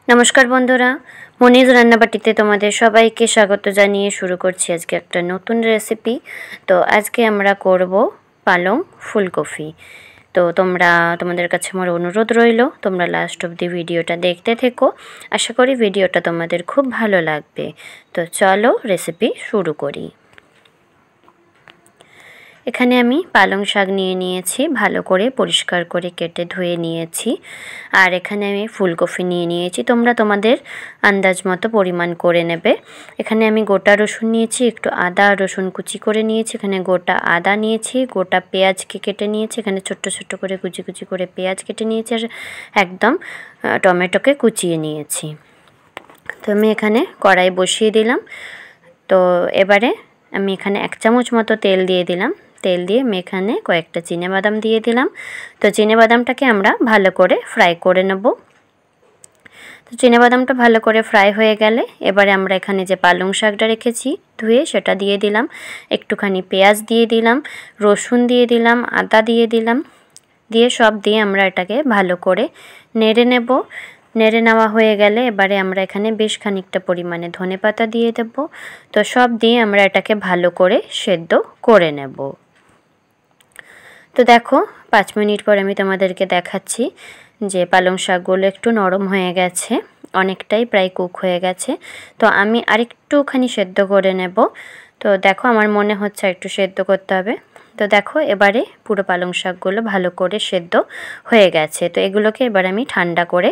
নমস্কার বন্ধুরা, মনিজ রান্নাবাটিতে তোমাদের সবাইকে স্বাগত জানিয়ে শুরু করছি আজকে একটা নতুন রেসিপি। তো আজকে আমরা করব পালং ফুলকপি। তো তোমাদের কাছে আমার অনুরোধ রইল, তোমরা লাস্ট অবধি ভিডিওটা দেখতে থেকো। আশা করি ভিডিওটা তোমাদের খুব ভালো লাগবে। তো চলো রেসিপি শুরু করি। এখানে আমি পালং শাক নিয়ে নিয়েছি, ভালো করে পরিষ্কার করে কেটে ধুয়ে নিয়েছি। আর এখানে আমি ফুলকপি নিয়ে নিয়েছি, তোমরা তোমাদের আন্দাজ মতো পরিমাণ করে নেবে। এখানে আমি গোটা রসুন নিয়েছি, একটু আদা রসুন কুচি করে নিয়েছি। এখানে গোটা আদা নিয়েছি, গোটা পেঁয়াজকে কেটে নিয়েছি। এখানে ছোট্ট ছোট্ট করে কুচি কুচি করে পেঁয়াজ কেটে নিয়েছি, আর একদম টমেটোকে কুচিয়ে নিয়েছি। তো আমি এখানে কড়াই বসিয়ে দিলাম। তো এবারে আমি এখানে 1 চামচ মতো তেল দিয়ে দিলাম। তেল দিয়ে আমি এখানে কয়েকটা চিনেবাদাম দিয়ে দিলাম। তো চিনেবাদামটাকে আমরা ভালো করে ফ্রাই করে নেব। তো চিনেবাদামটা ভালো করে ফ্রাই হয়ে গেলে এবারে আমরা এখানে যে পালং শাকটা রেখেছি ধুয়ে সেটা দিয়ে দিলাম। একটুখানি পেঁয়াজ দিয়ে দিলাম, রসুন দিয়ে দিলাম, আদা দিয়ে দিলাম। দিয়ে সব দিয়ে আমরা এটাকে ভালো করে নেড়ে নেব। নেড়ে নেওয়া হয়ে গেলে এবারে আমরা এখানে বেশ খানিকটা পরিমাণে ধনেপাতা দিয়ে দেব। তো সব দিয়ে আমরা এটাকে ভালো করে সেদ্ধ করে নেব। তো দেখো 5 মিনিট পর আমি তোমাদেরকে দেখাচ্ছি যে পালং শাকগুলো একটু নরম হয়ে গেছে, অনেকটাই প্রায় কুক হয়ে গেছে। তো আমি আরেকটুখানি সেদ্ধ করে নেব। তো দেখো আমার মনে হচ্ছে একটু সেদ্ধ করতে হবে। তো দেখো এবারে পুরো পালং শাকগুলো ভালো করে সেদ্ধ হয়ে গেছে। তো এগুলোকে এবার আমি ঠান্ডা করে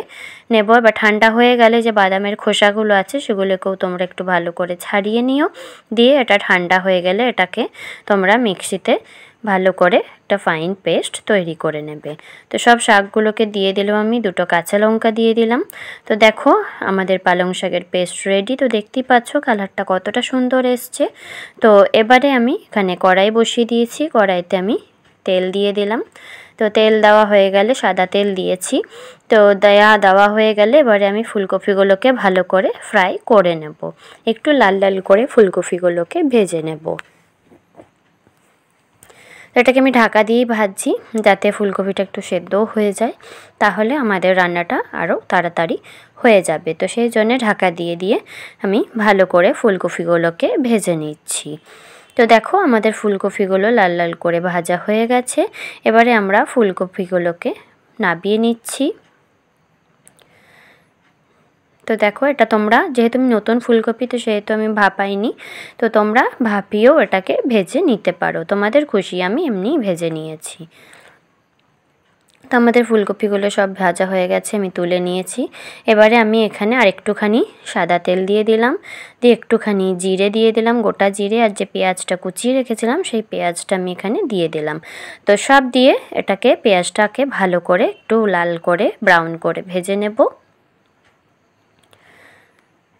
নেব। এবার ঠান্ডা হয়ে গেলে যে বাদামের খোসাগুলো আছে সেগুলোকেও তোমরা একটু ভালো করে ছাড়িয়ে নিও। দিয়ে এটা ঠান্ডা হয়ে গেলে এটাকে তোমরা মিক্সিতে ভালো করে একটা ফাইন পেস্ট তৈরি করে নেবে। তো সব শাকগুলোকে দিয়ে দিলাম, আমি 2টো কাঁচা লঙ্কা দিয়ে দিলাম। তো দেখো আমাদের পালং শাকের পেস্ট রেডি। তো দেখতেই পাচ্ছ কালারটা কতটা সুন্দর এসছে। তো এবারে আমি এখানে কড়াই বসিয়ে দিয়েছি, কড়াইতে আমি তেল দিয়ে দিলাম। তো তেল দেওয়া হয়ে গেলে, সাদা তেল দিয়েছি। তো দেওয়া হয়ে গেলে এবারে আমি ফুলকপিগুলোকে ভালো করে ফ্রাই করে নেব। একটু লাল লাল করে ফুলকপিগুলোকে ভেজে নেব। এটাকে আমি ঢাকা দিয়েই ভাজছি যাতে ফুলকপিটা একটু সেদ্ধও হয়ে যায়, তাহলে আমাদের রান্নাটা আরও তাড়াতাড়ি হয়ে যাবে। তো সেই জন্যে ঢাকা দিয়ে দিয়ে আমি ভালো করে ফুলকপিগুলোকে ভেজে নিচ্ছি। তো দেখো আমাদের ফুলকপিগুলো লাল লাল করে ভাজা হয়ে গেছে। এবারে আমরা ফুলকপিগুলোকে নাবিয়ে নিচ্ছি। তো দেখো এটা তোমরা, যেহেতু আমি নতুন ফুলকপি তো সেহেতু আমি ভাপাইনি। তো তোমরা ভাপিয়েও এটাকে ভেজে নিতে পারো, তোমাদের খুশি। আমি এমনিই ভেজে নিয়েছি। তো আমাদের ফুলকপিগুলো সব ভাজা হয়ে গেছে, আমি তুলে নিয়েছি। এবারে আমি এখানে আরেকটুখানি সাদা তেল দিয়ে দিলাম, দিয়ে একটুখানি জিরে দিয়ে দিলাম, গোটা জিরে। আর যে পেঁয়াজটা কুচিয়ে রেখেছিলাম সেই পেঁয়াজটা আমি এখানে দিয়ে দিলাম। তো সব দিয়ে এটাকে পেঁয়াজটাকে ভালো করে একটু লাল করে ব্রাউন করে ভেজে নেব।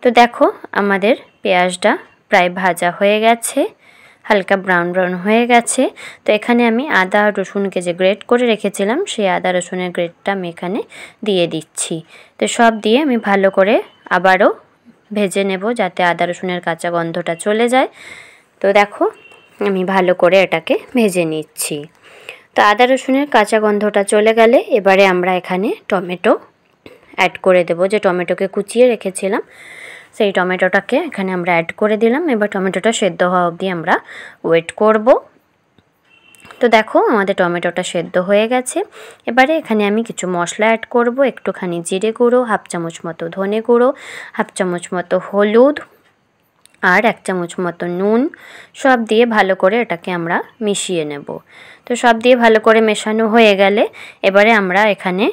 তো দেখো আমাদের পেঁয়াজটা প্রায় ভাজা হয়ে গেছে, হালকা ব্রাউন ব্রাউন হয়ে গেছে। তো এখানে আমি আদা রসুনকে যে গ্রেট করে রেখেছিলাম সেই আদা রসুনের গ্রেটটা আমি এখানে দিয়ে দিচ্ছি। তো সব দিয়ে আমি ভালো করে আবারও ভেজে নেব যাতে আদা রসুনের কাঁচা গন্ধটা চলে যায়। তো দেখো আমি ভালো করে এটাকে ভেজে নিচ্ছি। তো আদা রসুনের কাঁচা গন্ধটা চলে গেলে এবারে আমরা এখানে টমেটো অ্যাড করে দেব। যে টমেটোকে কুচিয়ে রেখেছিলাম সেই টমেটোটাকে এখানে আমরা অ্যাড করে দিলাম। এবার টমেটোটা সেদ্ধ হওয়া অবধি আমরা ওয়েট করব। তো দেখো আমাদের টমেটোটা সেদ্ধ হয়ে গেছে। এবারে এখানে আমি কিছু মশলা অ্যাড করব। একটুখানি জিরে গুঁড়ো, 1/2 চামচ মতো ধনে গুঁড়ো, 1/2 চামচ মতো হলুদ, আর 1 চামচ মতো নুন। সব দিয়ে ভালো করে এটাকে আমরা মিশিয়ে নেব। তো সব দিয়ে ভালো করে মেশানো হয়ে গেলে এবারে আমরা এখানে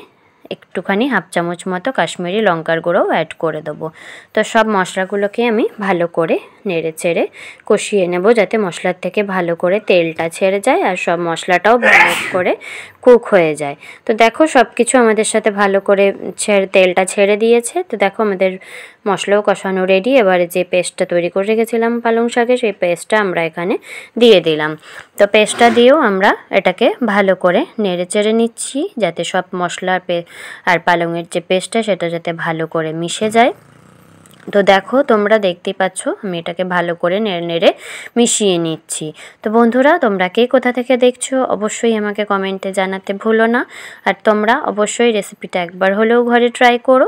একটুখানি 1/2 চামচ মতো কাশ্মীরি লঙ্কার গুঁড়োও অ্যাড করে দেবো। তো সব মশলাগুলোকে আমি ভালো করে নেড়ে চেড়ে কষিয়ে নেব যাতে মশলার থেকে ভালো করে তেলটা ছেড়ে যায় আর সব মশলাটাও ভালো করে কুক হয়ে যায়। তো দেখো সব কিছু আমাদের সাথে ভালো করে তেলটা ছেড়ে দিয়েছে। তো দেখো আমাদের মশলাও কষানো রেডি। এবারে যে পেস্টটা তৈরি করে রেখেছিলাম পালং শাকে সেই পেস্টটা আমরা এখানে দিয়ে দিলাম। তো পেস্টটা দিয়েও আমরা এটাকে ভালো করে নেড়ে চেড়ে নিচ্ছি যাতে সব মশলার আর পালংয়ের যে পেস্টটা সেটা যাতে ভালো করে মিশে যায়। তো দেখো তোমরা দেখতেই পাচ্ছ আমি এটাকে ভালো করে নেড়ে নেড়ে মিশিয়ে নিচ্ছি। তো বন্ধুরা তোমরা কে কোথা থেকে দেখছো অবশ্যই আমাকে কমেন্টে জানাতে ভুলো না। আর তোমরা অবশ্যই রেসিপিটা একবার হলেও ঘরে ট্রাই করো।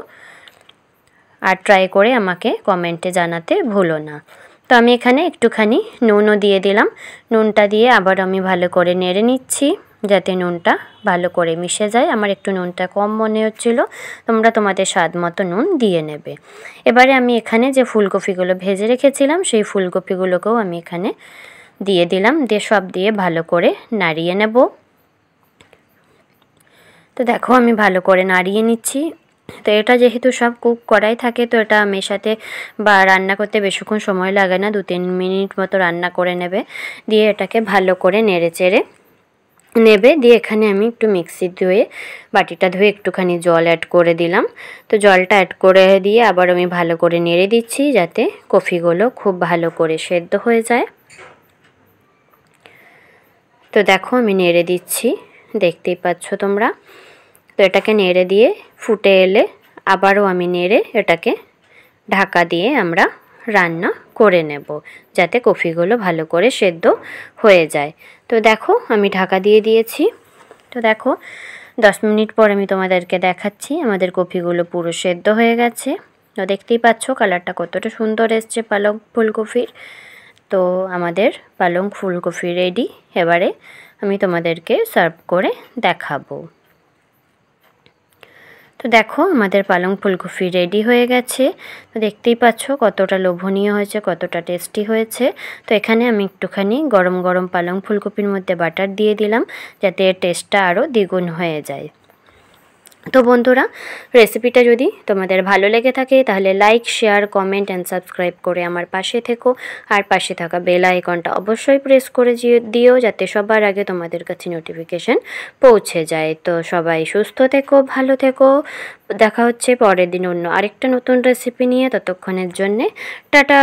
আর ট্রাই করে আমাকে কমেন্টে জানাতে ভুলো না। তো আমি এখানে একটুখানি নুনও দিয়ে দিলাম। নুনটা দিয়ে আবার আমি ভালো করে নেড়ে নিচ্ছি যাতে নুনটা ভালো করে মিশে যায়। আমার একটু নুনটা কম মনে হচ্ছিলো, তোমরা তোমাদের স্বাদ মতো নুন দিয়ে নেবে। এবারে আমি এখানে যে ফুলকপিগুলো ভেজে রেখেছিলাম সেই ফুলকপিগুলোকেও আমি এখানে দিয়ে দিলাম, দিয়ে সব দিয়ে ভালো করে নাড়িয়ে নেব। তো দেখো আমি ভালো করে নাড়িয়ে নিচ্ছি। তো এটা যেহেতু সব কুক করাই থাকে, তো এটা মেশাতে বা রান্না করতে বেশিক্ষণ সময় লাগে না, 2-3 মিনিট মতো রান্না করে নেবে। দিয়ে এটাকে ভালো করে নেড়ে চেড়ে নেবে। দিয়ে এখানে আমি একটু মিক্সি ধুয়ে বাটিটা ধুয়ে একটুখানি জল অ্যাড করে দিলাম। তো জলটা অ্যাড করে দিয়ে আবার আমি ভালো করে নেড়ে দিচ্ছি যাতে কফিগুলো খুব ভালো করে সেদ্ধ হয়ে যায়। তো দেখো আমি নেড়ে দিচ্ছি, দেখতেই পাচ্ছ তোমরা। তো এটাকে নেড়ে দিয়ে ফুটে এলে আবারও আমি নেড়ে এটাকে ঢাকা দিয়ে আমরা রান্না করে নেব যাতে কফিগুলো ভালো করে সেদ্ধ হয়ে যায়। তো দেখো আমি ঢাকা দিয়ে দিয়েছি। তো দেখো 10 মিনিট পর আমি তোমাদেরকে দেখাচ্ছি আমাদের কফিগুলো পুরো সেদ্ধ হয়ে গেছে। তো দেখতেই পাচ্ছ কালারটা কতটা সুন্দর এসছে পালং ফুলকপির। তো আমাদের পালং ফুলকপি রেডি। এবারে আমি তোমাদেরকে সার্ভ করে দেখাবো। তো দেখো আমাদের পালং ফুলকপি রেডি হয়ে গেছে। তো দেখতেই পাচ্ছ কতটা লোভনীয় হয়েছে, কতটা টেস্টি হয়েছে। তো এখানে আমি একটুখানি গরম গরম পালং ফুলকপির মধ্যে বাটার দিয়ে দিলাম যাতে এর টেস্টটা আরও দ্বিগুণ হয়ে যায়। তো বন্ধুরা, রেসিপিটা যদি তোমাদের ভালো লেগে থাকে তাহলে like, share, comment and subscribe করে আমার পাশে থেকো। আর পাশে থাকা বেল আইকনটা অবশ্যই প্রেস করে দিও যাতে সবার আগে তোমাদের কাছে নোটিফিকেশন পৌঁছে যায়। তো সবাই সুস্থ থেকো, ভালো থেকো। দেখা হচ্ছে পরের দিন অন্য আরেকটা নতুন রেসিপি নিয়ে। ততক্ষণের জন্যে টাটা।